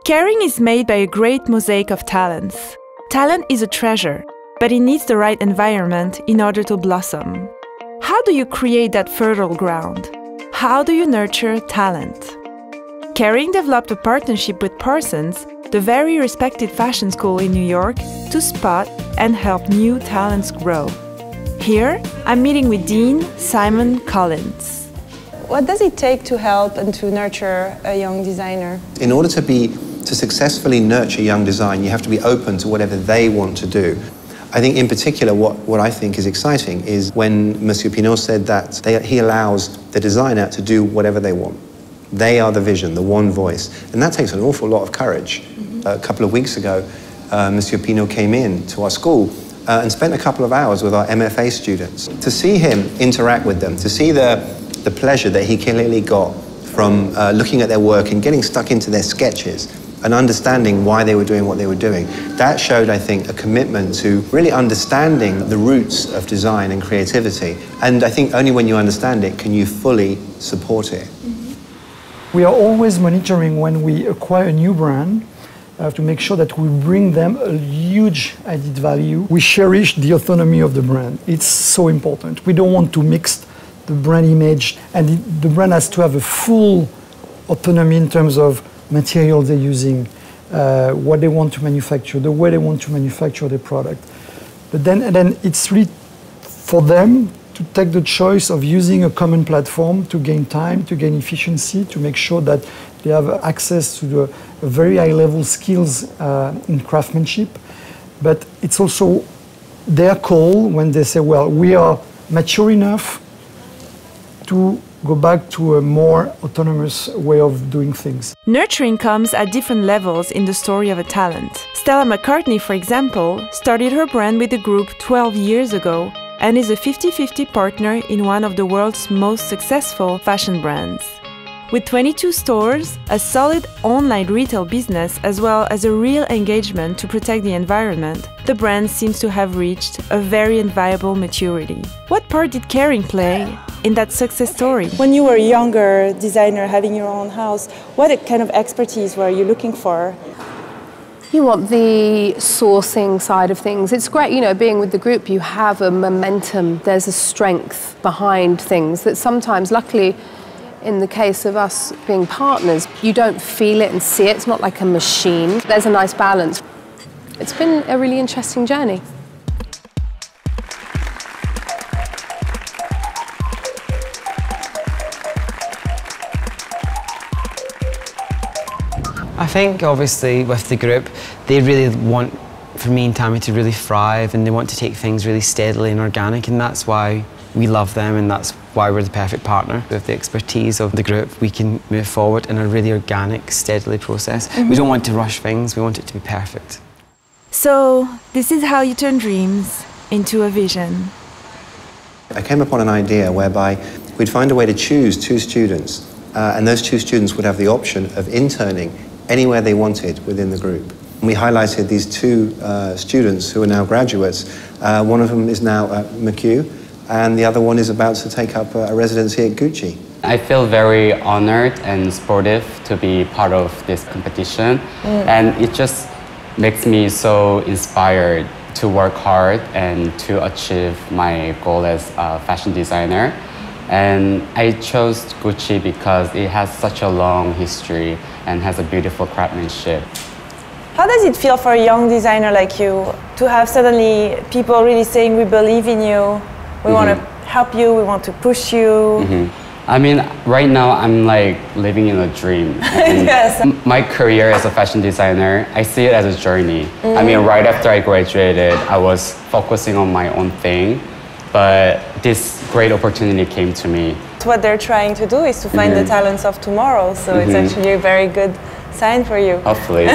Kering is made by a great mosaic of talents. Talent is a treasure, but it needs the right environment in order to blossom. How do you create that fertile ground? How do you nurture talent? Kering developed a partnership with Parsons, the very respected fashion school in New York, to spot and help new talents grow. Here, I'm meeting with Dean Simon Collins. What does it take to help and to nurture a young designer? In order to successfully nurture young design, you have to be open to whatever they want to do. I think in particular what I think is exciting is when Monsieur Pinault said that he allows the designer to do whatever they want. They are the vision, the one voice, and that takes an awful lot of courage. A couple of weeks ago, Monsieur Pinault came in to our school and spent a couple of hours with our MFA students. To see him interact with them, to see the pleasure that he clearly got from looking at their work and getting stuck into their sketches and understanding why they were doing what they were doing, that showed, I think, a commitment to really understanding the roots of design and creativity. And I think only when you understand it can you fully support it. We are always monitoring when we acquire a new brand to make sure that we bring them a huge added value. We cherish the autonomy of the brand. It's so important. We don't want to mix the brand image, and the brand has to have a full autonomy in terms of material they're using, what they want to manufacture, the way they want to manufacture their product. But then it's really for them to take the choice of using a common platform to gain time, to gain efficiency, to make sure that they have access to the very high-level skills in craftsmanship. But it's also their call when they say, well, we are mature enough to go back to a more autonomous way of doing things. Nurturing comes at different levels in the story of a talent. Stella McCartney, for example, started her brand with the group 12 years ago and is a 50-50 partner in one of the world's most successful fashion brands. With 22 stores, a solid online retail business, as well as a real engagement to protect the environment, the brand seems to have reached a very enviable maturity. What part did Kering play in that success story? When you were a younger designer having your own house, what kind of expertise were you looking for? You want the sourcing side of things. It's great, you know, being with the group, you have a momentum, there's a strength behind things that sometimes, luckily, in the case of us being partners, you don't feel it and see it. It's not like a machine. There's a nice balance. It's been a really interesting journey. I think, obviously, with the group, they really want, for me and Tammy, to really thrive, and they want to take things really steadily and organic, and that's why we love them, and that's why we're the perfect partner. With the expertise of the group, we can move forward in a really organic, steadily process. We don't want to rush things, we want it to be perfect. So, this is how you turn dreams into a vision. I came upon an idea whereby we'd find a way to choose 2 students, and those 2 students would have the option of interning anywhere they wanted within the group. And we highlighted these 2 students who are now graduates. One of them is now at McHugh, and the other one is about to take up a residency at Gucci. I feel very honored and sportive to be part of this competition, and it just makes me so inspired to work hard and to achieve my goal as a fashion designer. And I chose Gucci because it has such a long history and has a beautiful craftsmanship. How does it feel for a young designer like you to have suddenly people really saying, we believe in you, we want to help you, we want to push you? I mean, right now I'm like living in a dream. Yes. My career as a fashion designer, I see it as a journey. I mean, right after I graduated, I was focusing on my own thing, but this great opportunity came to me. What they're trying to do is to find the talents of tomorrow, so it's actually a very good sign for you. Hopefully.